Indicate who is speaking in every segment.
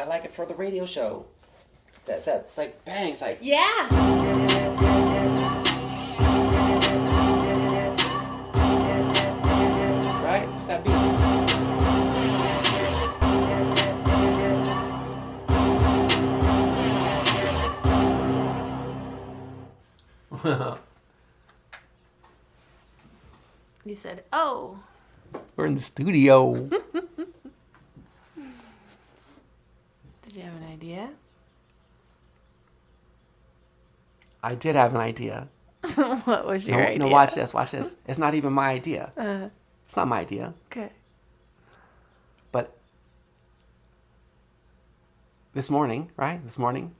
Speaker 1: I like it for the radio show. That's like bang. It's like
Speaker 2: Yeah.
Speaker 1: right. It's that beat.
Speaker 2: You said, oh.
Speaker 1: We're in the studio.
Speaker 2: Did you have an idea?
Speaker 1: I did have an idea.
Speaker 2: What was your idea?
Speaker 1: No, watch this. Watch this. It's not even my idea. It's not my idea.
Speaker 2: Okay.
Speaker 1: But this morning, right? This morning,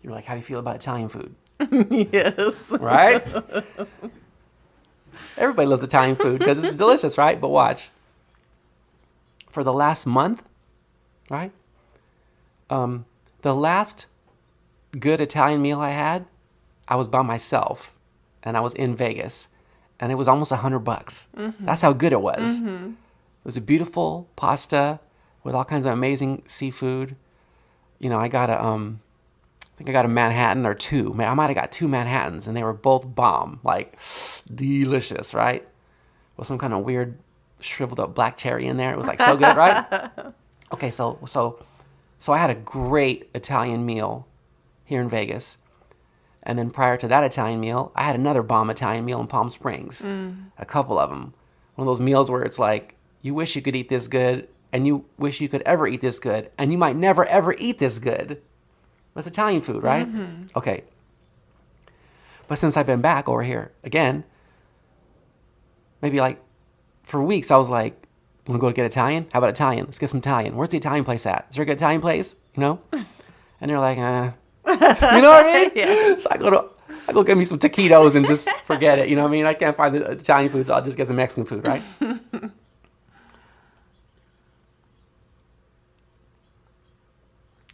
Speaker 1: you're like, how do you feel about Italian food?
Speaker 2: Yes.
Speaker 1: Right? Everybody loves Italian food because it's delicious, right? But watch. For the last month, right? The last good Italian meal I had, I was by myself, and I was in Vegas, and it was almost $100. Mm-hmm. That's how good it was. Mm-hmm. It was a beautiful pasta with all kinds of amazing seafood. You know, I got I think I got a Manhattan or two. I might have got two Manhattans, and they were both bomb, like delicious, right? With some kind of weird shriveled up black cherry in there. It was like so good, right? Okay, so I had a great Italian meal here in Vegas. And then prior to that Italian meal, I had another bomb Italian meal in Palm Springs. A couple of them. One of those meals where it's like, you wish you could eat this good, and you wish you could ever eat this good, and you might never ever eat this good. That's Italian food, right? Mm-hmm. Okay. But since I've been back over here again, maybe like for weeks, I was like, want to go get Italian? How about Italian? Let's get some Italian. Where's the Italian place at? Is there a good Italian place? You know? And they're like, you know what I mean?
Speaker 2: Yeah.
Speaker 1: So I go get me some taquitos and just forget it. You know what I mean? I can't find the Italian food, so I'll just get some Mexican food, right?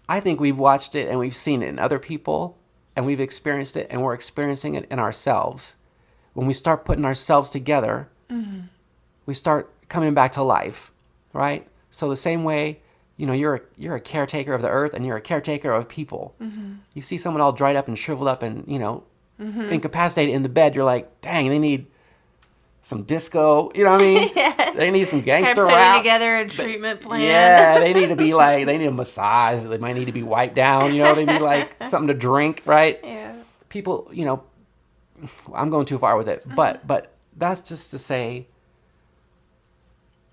Speaker 1: I think we've watched it and we've seen it in other people, and we've experienced it, and we're experiencing it in ourselves. When we start putting ourselves together, we start coming back to life, right? So the same way, you know, you're a caretaker of the earth, and you're a caretaker of people. Mm-hmm. You see someone all dried up and shriveled up and, you know, incapacitated in the bed, you're like, dang, they need some disco, you know what I mean?
Speaker 2: Yes.
Speaker 1: They need some gangster
Speaker 2: Start putting
Speaker 1: rap.
Speaker 2: together a treatment plan.
Speaker 1: Yeah, they need to be like, they need a massage. They might need to be wiped down, you know? They need like something to drink, right?
Speaker 2: Yeah.
Speaker 1: People, you know, I'm going too far with it. But that's just to say,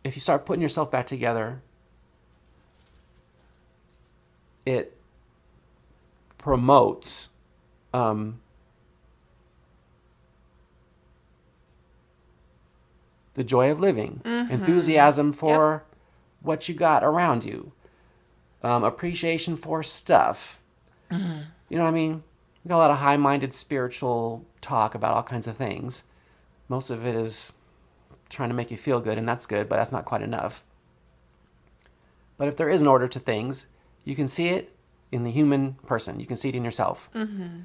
Speaker 1: if you start putting yourself back together, it promotes the joy of living, enthusiasm for what you got around you, appreciation for stuff. You know what I mean? We got a lot of high-minded spiritual talk about all kinds of things. Most of it is trying to make you feel good, and that's good, but that's not quite enough. But if there is an order to things, you can see it in the human person. You can see it in yourself. Mm-hmm.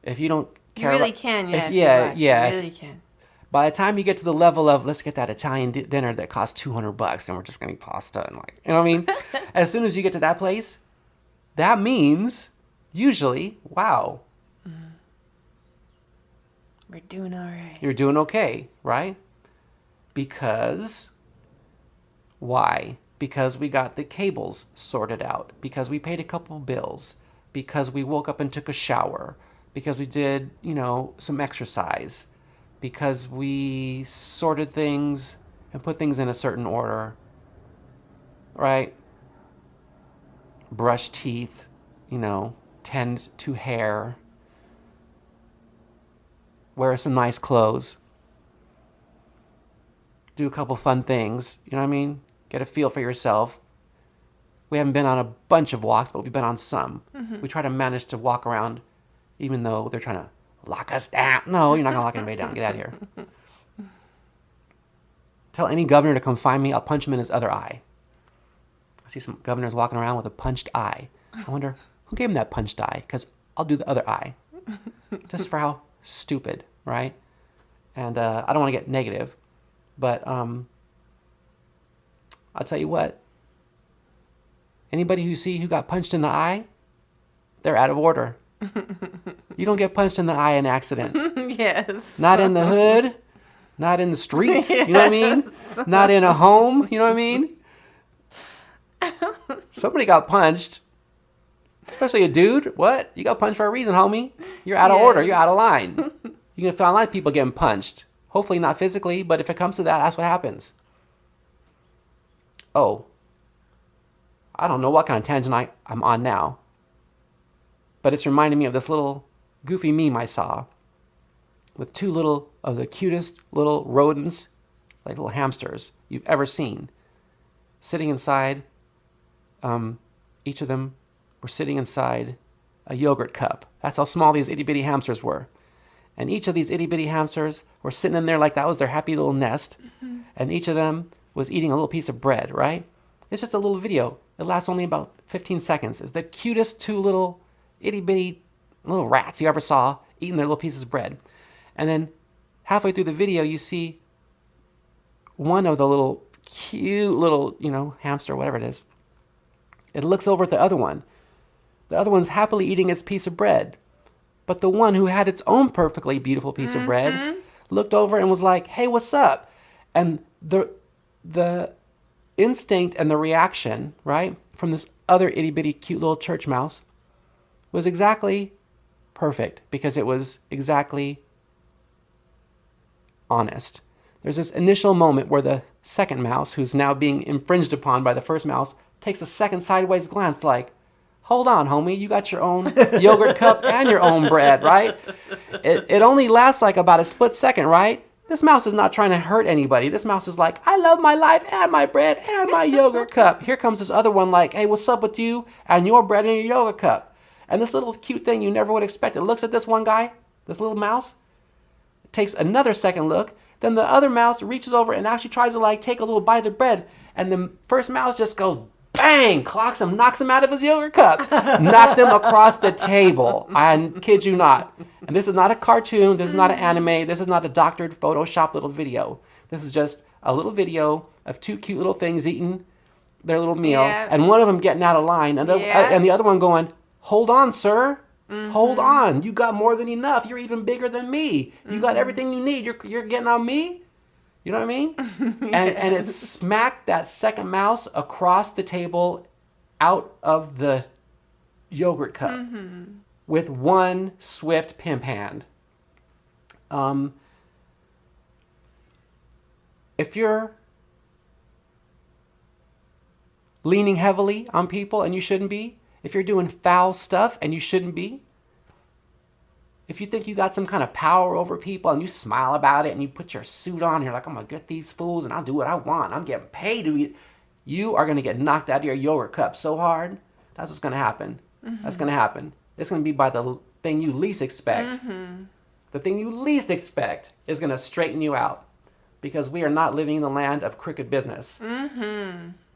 Speaker 1: If you don't care,
Speaker 2: you really can. Yeah.
Speaker 1: You
Speaker 2: really can.
Speaker 1: By the time you get to the level of, let's get that Italian dinner that costs $200 and we're just going to eat pasta and like, you know what I mean? As soon as you get to that place, that means usually, wow.
Speaker 2: We're doing all right.
Speaker 1: You're doing okay, right? Because, why? Because we got the cables sorted out. Because we paid a couple bills. Because we woke up and took a shower. Because we did, you know, some exercise. Because we sorted things and put things in a certain order, right? Brush teeth, you know, tend to hair, wear some nice clothes, do a couple fun things, you know what I mean? Get a feel for yourself. We haven't been on a bunch of walks, but we've been on some. Mm-hmm. We try to manage to walk around, even though they're trying to lock us down. No, you're not going to lock anybody down. Get out of here. Tell any governor to come find me. I'll punch him in his other eye. I see some governors walking around with a punched eye. I wonder who gave him that punched eye, because I'll do the other eye. Just for how stupid, right? And I don't want to get negative, but I'll tell you what. Anybody who got punched in the eye, they're out of order. You don't get punched in the eye in accident.
Speaker 2: Yes.
Speaker 1: Not in the hood, not in the streets, you know what I mean? Not in a home, you know what I mean? Somebody got punched, especially a dude. What? You got punched for a reason, homie. You're out of order. You're out of line. You can find a lot of people getting punched. Hopefully not physically, but if it comes to that, that's what happens. Oh, I don't know what kind of tangent I'm on now, but it's reminding me of this little goofy meme I saw with two little of the cutest little rodents, like little hamsters you've ever seen, sitting inside. Each of them were sitting inside a yogurt cup. That's how small these itty bitty hamsters were. And each of these itty bitty hamsters were sitting in there like that was their happy little nest. Mm-hmm. And each of them was eating a little piece of bread, right? It's just a little video. It lasts only about 15 seconds. It's the cutest two little itty bitty little rats you ever saw eating their little pieces of bread. And then halfway through the video, you see one of the little cute little, hamster, whatever it is. It looks over at the other one. The other one's happily eating its piece of bread. But the one who had its own perfectly beautiful piece of bread looked over and was like, hey, what's up? And the instinct and the reaction, right, from this other itty bitty cute little church mouse was exactly perfect because it was exactly honest. There's this initial moment where the second mouse, who's now being infringed upon by the first mouse, takes a second sideways glance like, hold on, homie, you got your own yogurt cup and your own bread, right? It only lasts like about a split second, right? This mouse is not trying to hurt anybody. This mouse is like, I love my life and my bread and my yogurt cup. Here comes this other one like, hey, what's up with you and your bread and your yogurt cup? And this little cute thing you never would expect. It looks at this one guy, this little mouse, takes another second look. Then the other mouse reaches over and actually tries to take a little bite of the bread. And the first mouse just goes, bang, clocks him, knocks him out of his yogurt cup, knocked him across the table. I kid you not. And this is not a cartoon. This is not an anime. This is not a doctored Photoshop little video. This is just a little video of two cute little things eating their little meal, and one of them getting out of line, and the other one going, hold on, sir. Hold on. You got more than enough. You're even bigger than me. You got everything you need. You're getting on me. You know what I mean? And it smacked that second mouse across the table out of the yogurt cup with one swift pimp hand. If you're leaning heavily on people and you shouldn't be, if you're doing foul stuff and you shouldn't be, if you think you got some kind of power over people and you smile about it and you put your suit on, you're like, I'm going to get these fools and I'll do what I want. I'm getting paid to eat. You are going to get knocked out of your yogurt cup so hard. That's what's going to happen. That's going to happen. It's going to be by the thing you least expect. The thing you least expect is going to straighten you out because we are not living in the land of crooked business.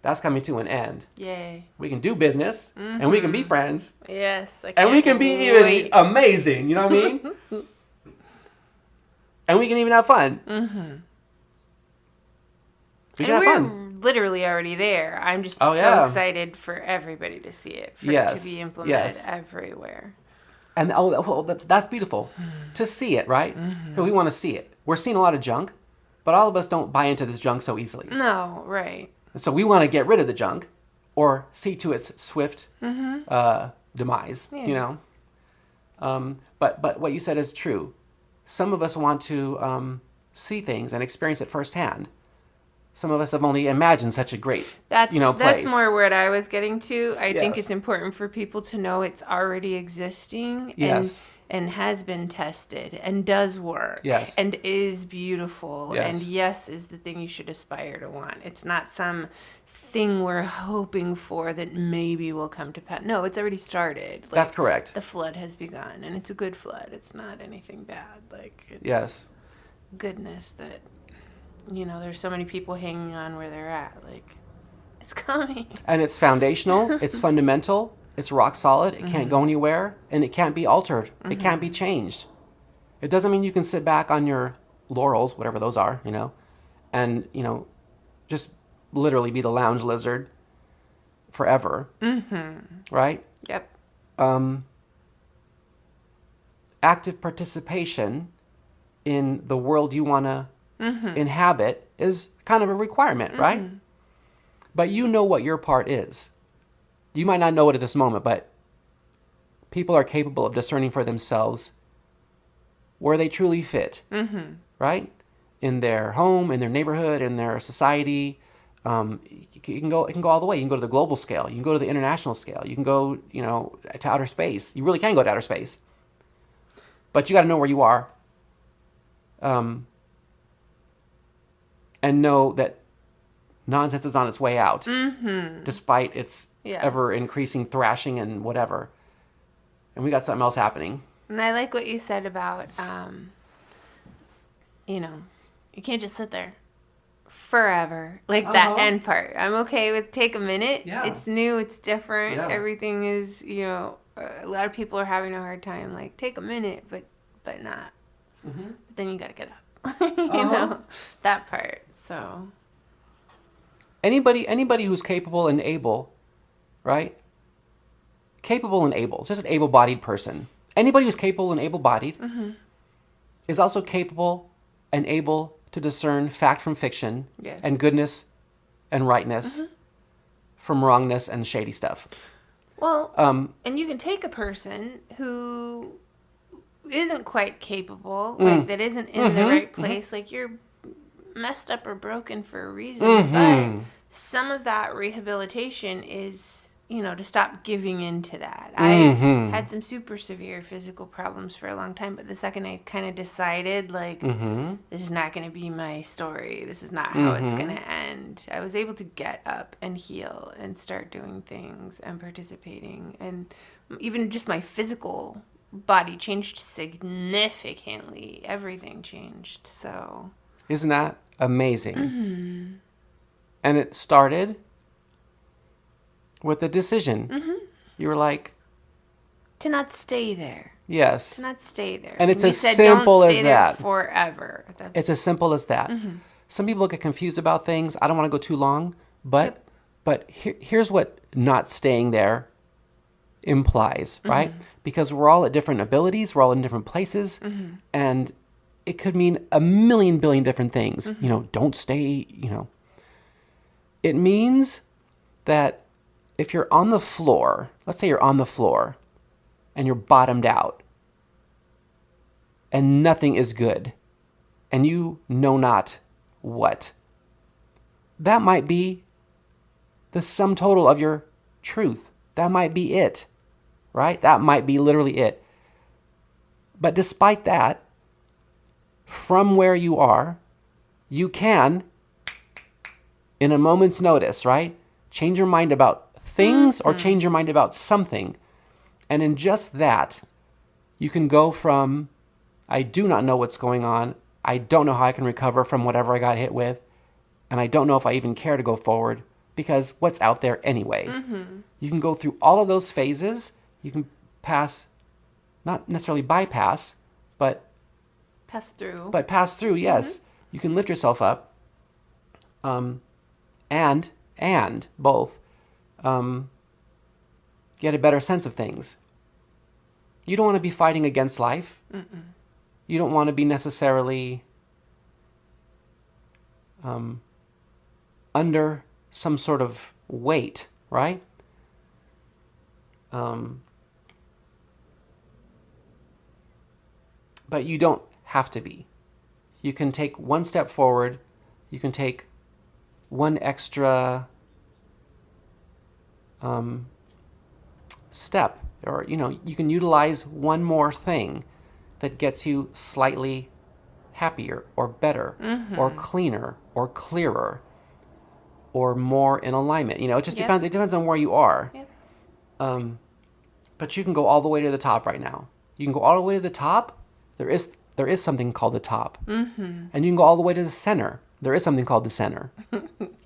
Speaker 1: That's coming to an end.
Speaker 2: Yay.
Speaker 1: We can do business and we can be friends.
Speaker 2: Yes.
Speaker 1: And we can be even amazing, you know what I mean? And we can even have fun. We can have fun.
Speaker 2: We're literally already there. I'm just so excited for everybody to see it, for it to be implemented everywhere.
Speaker 1: And that's beautiful to see it, right? So we want to see it. We're seeing a lot of junk, but all of us don't buy into this junk so easily.
Speaker 2: No, right.
Speaker 1: And so we want to get rid of the junk or see to its swift demise, you know? But what you said is true. Some of us want to see things and experience it firsthand. Some of us have only imagined such a great, place.
Speaker 2: That's more what I was getting to. I think it's important for people to know it's already existing and has been tested and does work and is beautiful and is the thing you should aspire to want. It's not some thing we're hoping for that maybe will come to pass. No, it's already started.
Speaker 1: That's correct.
Speaker 2: The flood has begun, and it's a good flood. It's not anything bad. It's goodness that... there's so many people hanging on where they're at. It's coming. And
Speaker 1: it's foundational. It's fundamental. It's rock solid. It can't go anywhere. And it can't be altered. It can't be changed. It doesn't mean you can sit back on your laurels, whatever those are, and, just literally be the lounge lizard forever. Right?
Speaker 2: Yep.
Speaker 1: Active participation in the world you want to inhabit is kind of a requirement, right? But you know what your part is. You might not know it at this moment, but people are capable of discerning for themselves where they truly fit, right? In their home, in their neighborhood, in their society. It can go all the way. You can go to the global scale. You can go to the international scale. You can go, to outer space. You really can go to outer space. But you got to know where you are. And know that nonsense is on its way out, despite its ever-increasing thrashing and whatever. And we got something else happening.
Speaker 2: And I like what you said about, you can't just sit there forever. Like that end part. I'm okay with take a minute. Yeah. It's new. It's different. Yeah. Everything is, a lot of people are having a hard time. Like, take a minute, but not. But then you got to get up. That part. So.
Speaker 1: Anybody who's capable and able, right? Capable and able. Just an able-bodied person. Anybody who's capable and able-bodied is also capable and able to discern fact from fiction and goodness and rightness from wrongness and shady stuff.
Speaker 2: Well, and you can take a person who isn't quite capable, like that isn't in the right place, like you're messed up or broken for a reason, but some of that rehabilitation is, to stop giving in to that. I had some super severe physical problems for a long time, but the second I kind of decided, like, this is not going to be my story, this is not how it's going to end, I was able to get up and heal and start doing things and participating. And even just my physical body changed significantly. Everything changed. So
Speaker 1: isn't that amazing? And it started with a decision. You were like,
Speaker 2: to not stay there.
Speaker 1: Yes.
Speaker 2: To not stay there.
Speaker 1: And it's as simple as that.
Speaker 2: Forever.
Speaker 1: It's as simple as that. Some people get confused about things. I don't want to go too long, but here's what not staying there implies, right? Because we're all at different abilities, we're all in different places, and it could mean a million billion different things. Don't stay, It means that if you're on the floor, let's say you're on the floor and you're bottomed out and nothing is good and you know not what, that might be the sum total of your truth. That might be it, right? That might be literally it. But despite that, from where you are, you can, in a moment's notice, right, change your mind about things or change your mind about something. And in just that, you can go from, I do not know what's going on, I don't know how I can recover from whatever I got hit with, and I don't know if I even care to go forward, because what's out there anyway? You can go through all of those phases. You can pass, not necessarily bypass, but
Speaker 2: pass through.
Speaker 1: But pass through, yes. You can lift yourself up, and both get a better sense of things. You don't want to be fighting against life. You don't want to be necessarily under some sort of weight, right? But you don't have to be. You can take one step forward. You can take one extra step, or you can utilize one more thing that gets you slightly happier or better or cleaner or clearer or more in alignment. It just depends. It depends on where you are. But you can go all the way to the top right now. You can go all the way to the top. There is something called the top. And you can go all the way to the center. There is something called the center.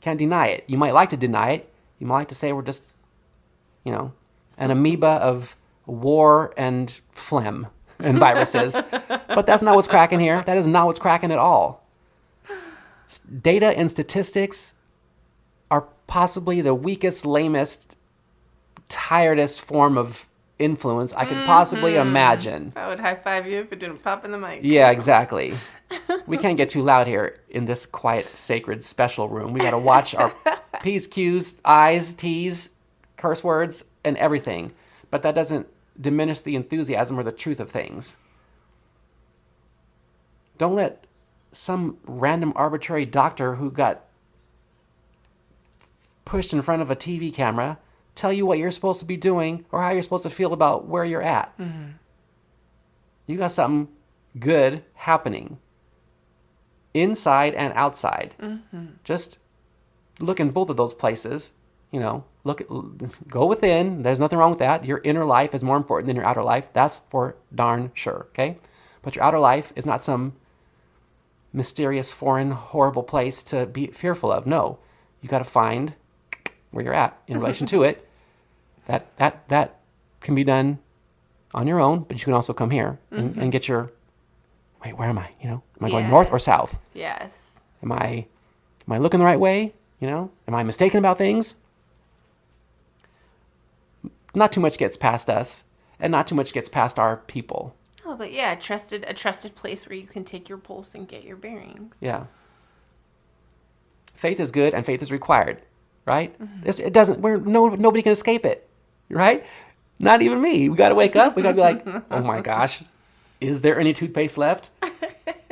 Speaker 1: Can't deny it. You might like to deny it. You might like to say we're just, an amoeba of war and phlegm and viruses. But that's not what's cracking here. That is not what's cracking at all. Data and statistics are possibly the weakest, lamest tiredest form of influence I could possibly imagine.
Speaker 2: I would high five you if it didn't pop in the mic.
Speaker 1: Yeah, exactly. We can't get too loud here in this quiet, sacred, special room. We got to watch our P's, Q's, I's, T's, curse words, and everything. But that doesn't diminish the enthusiasm or the truth of things. Don't let some random arbitrary doctor who got pushed in front of a TV camera tell you what you're supposed to be doing or how you're supposed to feel about where you're at. Mm-hmm. You got something good happening inside and outside. Mm-hmm. Just look in both of those places. You know, go within. There's nothing wrong with that. Your inner life is more important than your outer life. That's for darn sure, okay? But your outer life is not some mysterious, foreign, horrible place to be fearful of. No, you got to find where you're at in relation to it. That can be done on your own, but you can also come here and get your, wait, where am I? You know, am I going north or south?
Speaker 2: Yes.
Speaker 1: Am I looking the right way? You know, am I mistaken about things? Not too much gets past us, and not too much gets past our people.
Speaker 2: Oh, but yeah, a trusted place where you can take your pulse and get your bearings.
Speaker 1: Yeah. Faith is good, and faith is required, right? Mm-hmm. It doesn't. Nobody can escape it, right? Not even me. We got to wake up. We got to be like, oh my gosh, is there any toothpaste left?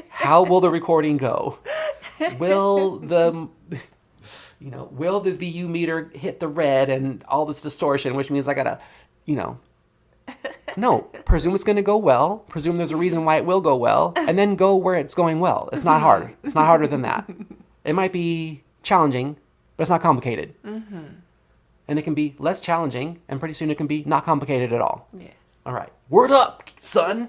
Speaker 1: How will the recording go? Will the VU meter hit the red and all this distortion, which means I gotta, no, presume it's gonna go well, presume there's a reason why it will go well, and then go where it's going well. It's not hard. It's not harder than that. It might be challenging, but it's not complicated. Mm-hmm. And it can be less challenging, and pretty soon it can be not complicated at all.
Speaker 2: Yes.
Speaker 1: All right. Word up, son.